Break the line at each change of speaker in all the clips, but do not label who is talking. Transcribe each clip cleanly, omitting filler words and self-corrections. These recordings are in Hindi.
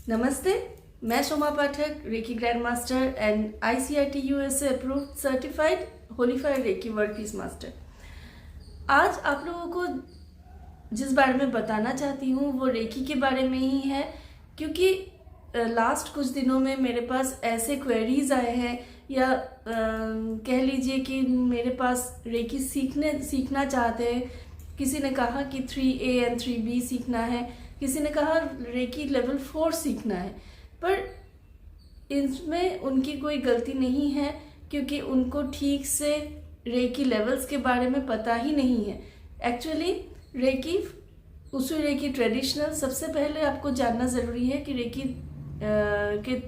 नमस्ते, मैं Shoma Pathak, reiki grand master and ICIT USA approved certified holy fire reiki world peace master. आज आप लोगों को जिस बारे में बताना चाहती हूँ वो रेकी के बारे में ही है, क्योंकि लास्ट कुछ दिनों में मेरे पास ऐसे क्वेरीज आए हैं या कह लीजिए कि मेरे पास रेकी सीखना चाहते हैं। किसी ने कहा कि 3A एंड 3B सीखना है, किसी ने कहा रेकी लेवल 4 सीखना है, पर इसमें उनकी कोई गलती नहीं है, क्योंकि उनको ठीक से रेकी लेवल्स के बारे में पता ही नहीं है। एक्चुअली रेकी उसु रेकी ट्रेडिशनल, सबसे पहले आपको जानना ज़रूरी है कि रेकी के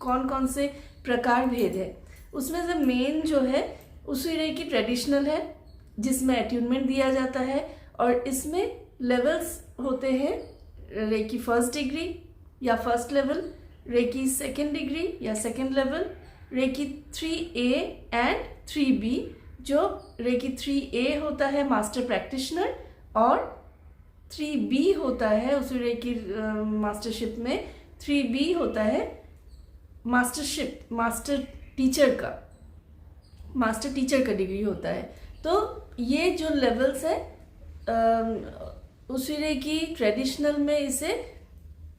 कौन कौन से प्रकार भेद है। उसमें से मेन जो है उसु रेकी ट्रेडिशनल है, जिसमें अट्यूनमेंट दिया जाता है, और इसमें लेवल्स होते हैं रेकी फर्स्ट डिग्री या first level, reiki second degree या second level, reiki 3A and 3B। जो रेकी 3A होता है मास्टर प्रैक्टिशनर, और 3B होता है उस रेकी मास्टरशिप में 3B होता है मास्टर टीचर का डिग्री होता है। तो ये जो लेवल्स है उसी रेकी ट्रेडिशनल में इसे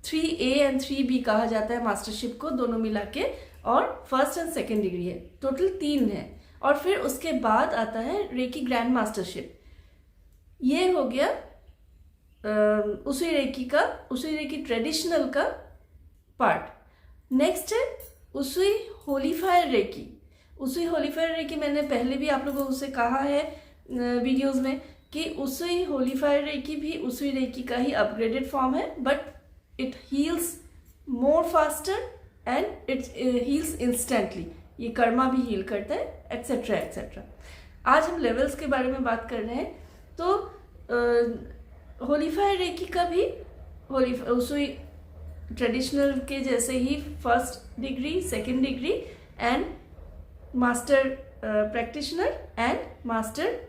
3A एंड 3B कहा जाता है मास्टरशिप को, दोनों मिला के, और फर्स्ट एंड सेकेंड डिग्री है, टोटल 3 है। और फिर उसके बाद आता है रेकी ग्रैंड मास्टरशिप। ये हो गया उसी रेकी ट्रेडिशनल का पार्ट। नेक्स्ट है उसी होलीफायर रेकी मैंने पहले भी आप लोगों से कहा है वीडियोस में कि उसी होलीफायर रेकी भी उसी रेकी का ही अपग्रेडेड फॉर्म है, but it heels more faster and it heels instantly. ये कर्मा भी हील करता है, एक्सेट्रा एक्सेट्रा। आज हम लेवल्स के बारे में बात कर रहे हैं। तो होलीफायर रेकी का भी उसी ट्रेडिशनल के जैसे ही first degree, second degree and master practitioner and master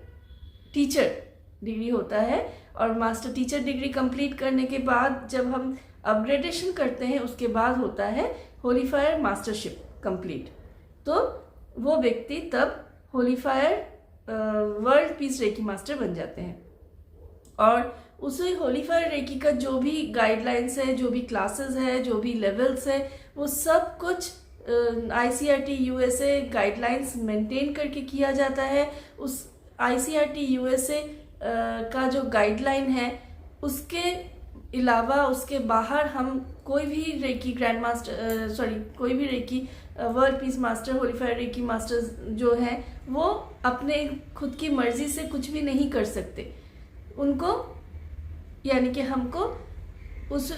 teacher degree होता है। और मास्टर टीचर डिग्री कंप्लीट करने के बाद जब हम अपग्रेडेशन करते हैं, उसके बाद होता है होलीफायर मास्टरशिप कंप्लीट। तो वो व्यक्ति तब होलीफायर वर्ल्ड पीस रेकी मास्टर बन जाते हैं। और उसी होलीफायर रेकी का जो भी गाइडलाइंस है, जो भी क्लासेस है, जो भी लेवल्स है, वो सब कुछ ICIT USA गाइडलाइंस मेंटेन करके किया जाता है। उस ICIT USA का जो गाइडलाइन है, उसके अलावा उसके बाहर हम कोई भी रेकी ग्रैंड मास्टर कोई भी reiki world peace master, holy fire reiki masters जो हैं, वो अपने खुद की मर्जी से कुछ भी नहीं कर सकते। उनको यानी कि हमको उस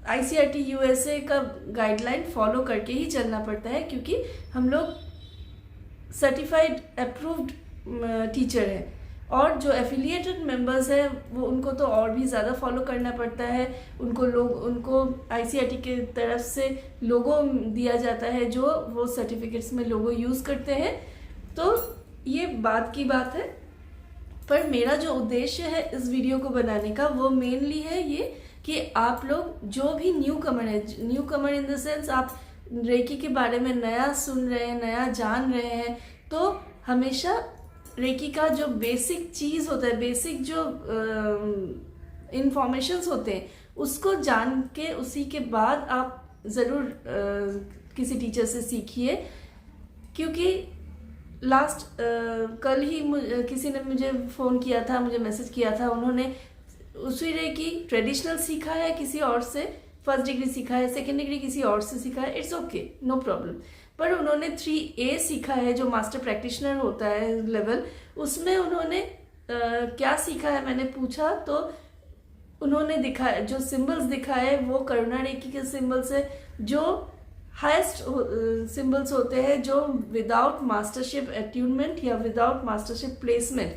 ICIT USA का गाइडलाइन फॉलो करके ही चलना पड़ता है, क्योंकि हम लोग सर्टिफाइड अप्रूव्ड टीचर हैं। और जो एफिलिएटेड मेंबर्स हैं वो उनको तो और भी ज़्यादा फॉलो करना पड़ता है। उनको ICIT के तरफ से लोगो दिया जाता है, जो वो सर्टिफिकेट्स में लोगो यूज़ करते हैं। तो ये बात की बात है, पर मेरा जो उद्देश्य है इस वीडियो को बनाने का वो मेनली है ये कि आप लोग जो भी new Qamar in the sense आप रेकी के बारे में नया सुन रहे हैं, नया जान रहे हैं, तो हमेशा रेकी का जो बेसिक चीज़ होता है, बेसिक जो इंफॉर्मेशंस होते हैं, उसको जान के उसी के बाद आप ज़रूर किसी टीचर से सीखिए। क्योंकि कल ही किसी ने मुझे फ़ोन किया था, मुझे मैसेज किया था, उन्होंने उसी रेकी ट्रेडिशनल सीखा है किसी और से, फर्स्ट डिग्री सीखा है, सेकेंड डिग्री किसी और से सीखा है, इट्स ओके, नो प्रॉब्लम। पर उन्होंने 3A सीखा है, जो मास्टर प्रैक्टिशनर होता है लेवल, उसमें उन्होंने क्या सीखा है मैंने पूछा, तो उन्होंने दिखाया, जो सिंबल्स दिखाए वो करुणा रेकी के सिंबल्स है, जो हाईएस्ट सिंबल्स होते हैं, जो विदाउट मास्टरशिप अट्यूनमेंट या विदाउट मास्टरशिप प्लेसमेंट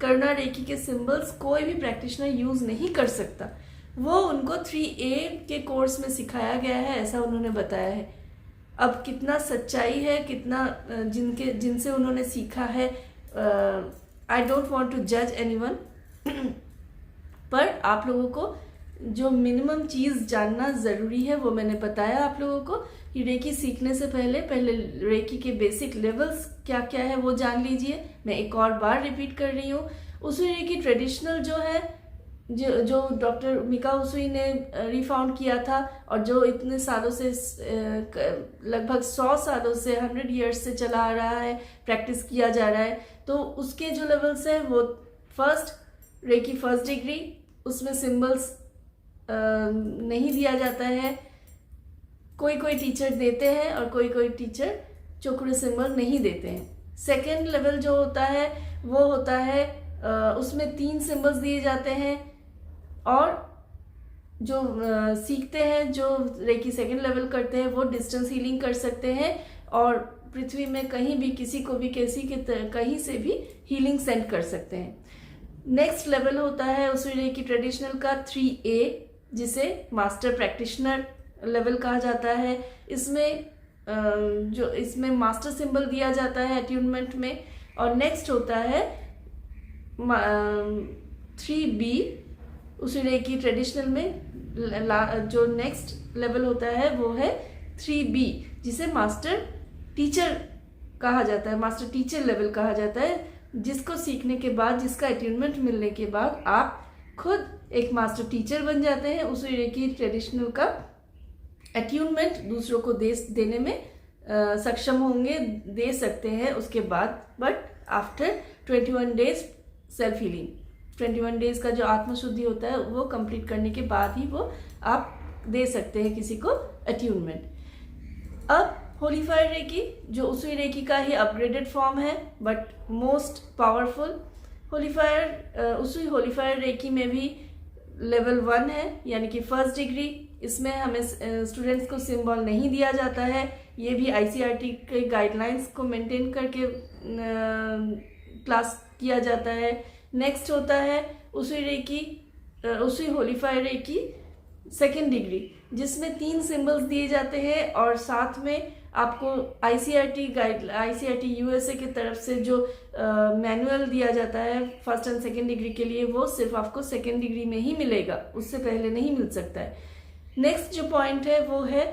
करुणा रेकी के सिंबल्स कोई भी प्रैक्टिशनर यूज़ नहीं कर सकता। वो उनको 3A के कोर्स में सिखाया गया है, ऐसा उन्होंने बताया है। अब कितना सच्चाई है, कितना जिनसे उन्होंने सीखा है, आई डोंट वांट टू जज एनीवन, पर आप लोगों को जो मिनिमम चीज़ जानना ज़रूरी है वो मैंने बताया आप लोगों को कि रेकी सीखने से पहले रेकी के बेसिक लेवल्स क्या क्या है वो जान लीजिए। मैं एक और बार रिपीट कर रही हूँ, उसुई रेकी ट्रेडिशनल जो है, जो डॉक्टर मिका उसुई ने रिफाउंड किया था और जो इतने सालों से लगभग 100 सालों से 100 इयर्स से चला आ रहा है, प्रैक्टिस किया जा रहा है, तो उसके जो लेवल्स हैं वो रेकी फर्स्ट डिग्री, उसमें सिंबल्स नहीं दिया जाता है, कोई कोई टीचर देते हैं और कोई कोई टीचर चोकुरे सिंबल नहीं देते हैं। सेकेंड लेवल जो होता है वो होता है उसमें 3 सिंबल्स दिए जाते हैं और जो सीखते हैं, जो रेकी सेकेंड लेवल करते हैं वो डिस्टेंस हीलिंग कर सकते हैं और पृथ्वी में कहीं भी किसी को भी कहीं से भी हीलिंग सेंड कर सकते हैं। नेक्स्ट लेवल होता है उसुई रेकी ट्रेडिशनल का 3A, जिसे मास्टर प्रैक्टिशनर लेवल कहा जाता है। इसमें मास्टर सिंबल दिया जाता है अट्यूनमेंट में। और नेक्स्ट होता है 3B उसुई रेकी ट्रेडिशनल में। जो नेक्स्ट लेवल होता है वो है 3B, जिसे मास्टर टीचर कहा जाता है, मास्टर टीचर लेवल कहा जाता है, जिसको सीखने के बाद, जिसका अट्यूनमेंट मिलने के बाद आप खुद एक मास्टर टीचर बन जाते हैं। उसुई रेकी ट्रेडिशनल का अट्यूनमेंट दूसरों को देने में सक्षम होंगे, दे सकते हैं उसके बाद, but after 21 days self healing, 21 days का जो आत्मशुद्धि होता है वो कंप्लीट करने के बाद ही वो आप दे सकते हैं किसी को अट्यूनमेंट। अब होली फायर रेकी जो उसुई रेकी का ही अपग्रेडेड फॉर्म है but most powerful. Usui holy fire reiki में भी लेवल 1 है, यानी कि फर्स्ट डिग्री। इसमें हमें स्टूडेंट्स को सिंबल नहीं दिया जाता है, ये भी आईसीआरटी के गाइडलाइंस को मेंटेन करके क्लास किया जाता है। नेक्स्ट होता है Usui holy fire reiki second degree, जिसमें 3 सिंबल्स दिए जाते हैं और साथ में आपको आईसीआरटी यूएसए की तरफ से जो मैनुअल दिया जाता है फर्स्ट एंड सेकेंड डिग्री के लिए, वो सिर्फ आपको सेकेंड डिग्री में ही मिलेगा, उससे पहले नहीं मिल सकता है। नेक्स्ट जो पॉइंट है वो है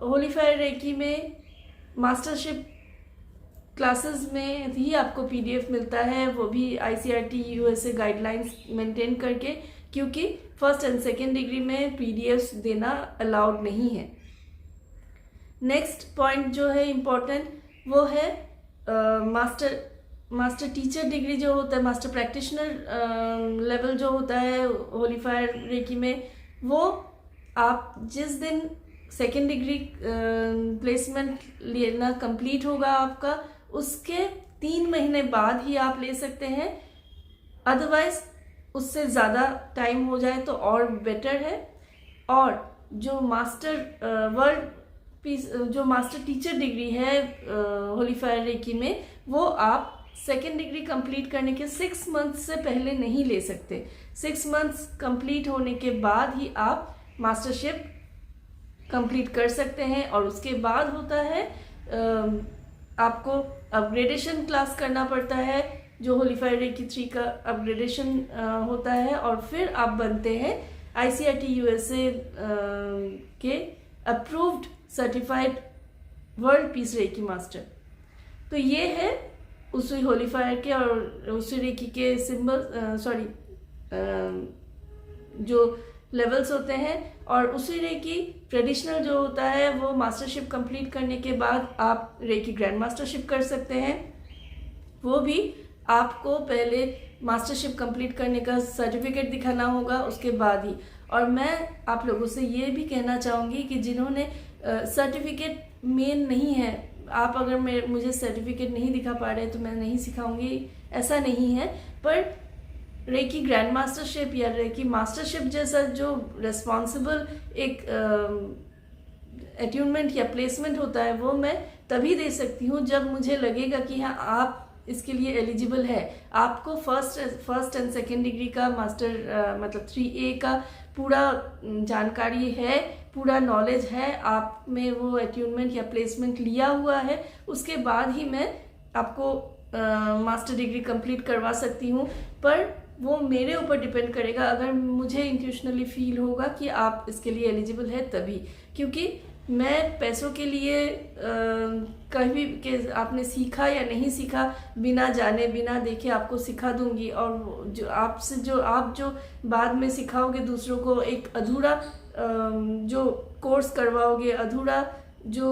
होली फायर रेकी में मास्टरशिप क्लासेस में ही आपको पीडीएफ मिलता है, वो भी आईसीआरटी यूएसए गाइडलाइंस मेंटेन करके, क्योंकि फर्स्ट एंड सेकेंड डिग्री में पीडीएफ देना अलाउड नहीं है। नेक्स्ट पॉइंट जो है इम्पोर्टेंट वो है मास्टर टीचर डिग्री जो होता है, मास्टर प्रैक्टिशनर लेवल जो होता है होली फायर रेकी में, वो आप जिस दिन सेकेंड डिग्री प्लेसमेंट लेना कंप्लीट होगा आपका, उसके 3 महीने बाद ही आप ले सकते हैं। अदरवाइज उससे ज़्यादा टाइम हो जाए तो और बेटर है। और जो मास्टर टीचर डिग्री है होली फायर रेकी में, वो आप सेकेंड डिग्री कंप्लीट करने के 6 मंथ्स से पहले नहीं ले सकते। 6 मंथ्स कंप्लीट होने के बाद ही आप मास्टरशिप कंप्लीट कर सकते हैं। और उसके बाद होता है आपको अपग्रेडेशन क्लास करना पड़ता है, जो होली फायर रेकी 3 का अपग्रेडेशन होता है, और फिर आप बनते हैं आईसीआरटी यूएसए के approved certified world peace reiki master. तो ये है उसुई होली फायर के और उसुई रेकी के जो लेवल्स होते हैं। और उसुई रेकी ट्रेडिशनल जो होता है वो मास्टरशिप कंप्लीट करने के बाद आप रेकी ग्रैंड मास्टरशिप कर सकते हैं। वो भी आपको पहले मास्टरशिप कंप्लीट करने का सर्टिफिकेट दिखाना होगा, उसके बाद ही। और मैं आप लोगों से ये भी कहना चाहूँगी कि जिन्होंने सर्टिफिकेट मेन नहीं है, आप अगर मुझे सर्टिफिकेट नहीं दिखा पा रहे तो मैं नहीं सिखाऊंगी, ऐसा नहीं है। पर रेकी ग्रैंड मास्टरशिप या रेकी मास्टरशिप जैसा जो रिस्पॉन्सिबल एक अट्यूनमेंट या प्लेसमेंट होता है, वो मैं तभी दे सकती हूँ जब मुझे लगेगा कि हाँ आप इसके लिए एलिजिबल है। आपको फर्स्ट एंड सेकेंड डिग्री का मास्टर मतलब 3A का पूरा जानकारी है, पूरा नॉलेज है, आप में वो अट्यूनमेंट या प्लेसमेंट लिया हुआ है, उसके बाद ही मैं आपको मास्टर डिग्री कंप्लीट करवा सकती हूँ। पर वो मेरे ऊपर डिपेंड करेगा। अगर मुझे इंट्यूशनली फील होगा कि आप इसके लिए एलिजिबल है तभी, क्योंकि मैं पैसों के लिए कभी कि आपने सीखा या नहीं सीखा बिना जाने बिना देखे आपको सिखा दूंगी, और जो आपसे आप जो बाद में सिखाओगे दूसरों को, एक अधूरा जो कोर्स करवाओगे, अधूरा जो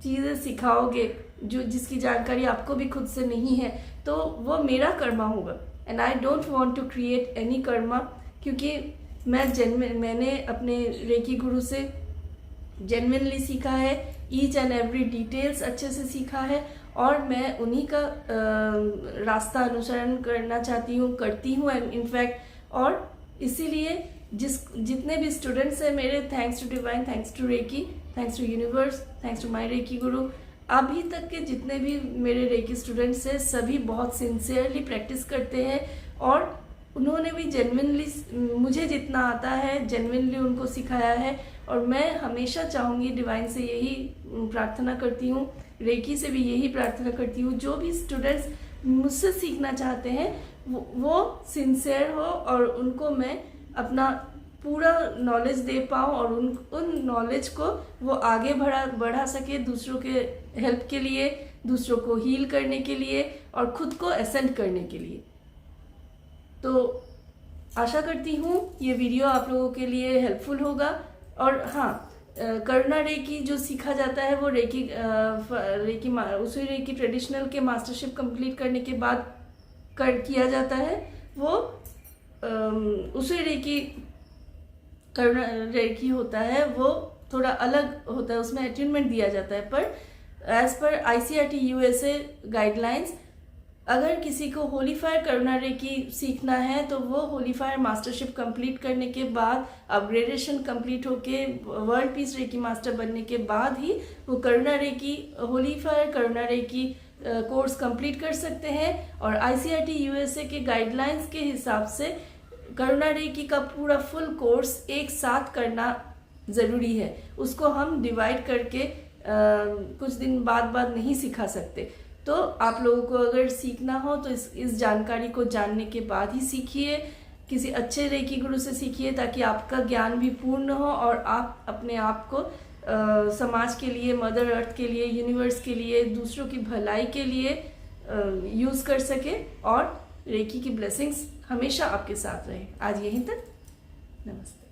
चीज़ें सिखाओगे, जो जिसकी जानकारी आपको भी खुद से नहीं है, तो वो मेरा कर्मा होगा। And I don't want to create any karma, क्योंकि मैंने अपने रेकी गुरु से जेन्युइनली सीखा है, ईच एंड एवरी डिटेल्स अच्छे से सीखा है, और मैं उन्हीं का रास्ता अनुसरण करना चाहती हूँ, करती हूँ इनफैक्ट। और इसीलिए जितने भी स्टूडेंट्स हैं मेरे, thanks to divine, thanks to reiki, thanks to universe, thanks to my reiki guru, अभी तक के जितने भी मेरे रेकी स्टूडेंट्स हैं सभी बहुत सिंसियरली प्रैक्टिस करते हैं, और उन्होंने भी जेन्युइनली मुझे जितना आता है जेन्युइनली उनको सिखाया है। और मैं हमेशा चाहूँगी, डिवाइन से यही प्रार्थना करती हूँ, रेकी से भी यही प्रार्थना करती हूँ, जो भी स्टूडेंट्स मुझसे सीखना चाहते हैं वो सिंसियर हो, और उनको मैं अपना पूरा नॉलेज दे पाऊँ, और उन नॉलेज को वो आगे बढ़ा सके, दूसरों के हेल्प के लिए, दूसरों को हील करने के लिए, और खुद को एसेंड करने के लिए। तो आशा करती हूँ ये वीडियो आप लोगों के लिए हेल्पफुल होगा। और हाँ, करुणा रेकी जो सीखा जाता है वो रेकी उसी रेकी ट्रेडिशनल के मास्टरशिप कंप्लीट करने के बाद किया जाता है। वो उसी रेकी करुणा रेकी होता है, वो थोड़ा अलग होता है, उसमें अट्यूनमेंट दिया जाता है। पर as per ICRT USA guidelines, अगर किसी को होली फायर करुणा रेकी सीखना है तो वो होली फायर मास्टरशिप कंप्लीट करने के बाद, अपग्रेडेशन कंप्लीट होके वर्ल्ड पीस रेकी मास्टर बनने के बाद ही वो करुणा रेकी, होली फायर करुणा रेकी कोर्स कंप्लीट कर सकते हैं। और ICRT USA के गाइडलाइंस के हिसाब से करुणा रेकी का पूरा फुल कोर्स एक साथ करना ज़रूरी है, उसको हम डिवाइड करके कुछ दिन बाद नहीं सिखा सकते। तो आप लोगों को अगर सीखना हो तो इस जानकारी को जानने के बाद ही सीखिए, किसी अच्छे रेकी गुरु से सीखिए, ताकि आपका ज्ञान भी पूर्ण हो और आप अपने आप को समाज के लिए, मदर अर्थ के लिए, यूनिवर्स के लिए, दूसरों की भलाई के लिए यूज़ कर सके, और रेकी की ब्लेसिंग्स हमेशा आपके साथ रहे। आज यहीं तक, नमस्ते।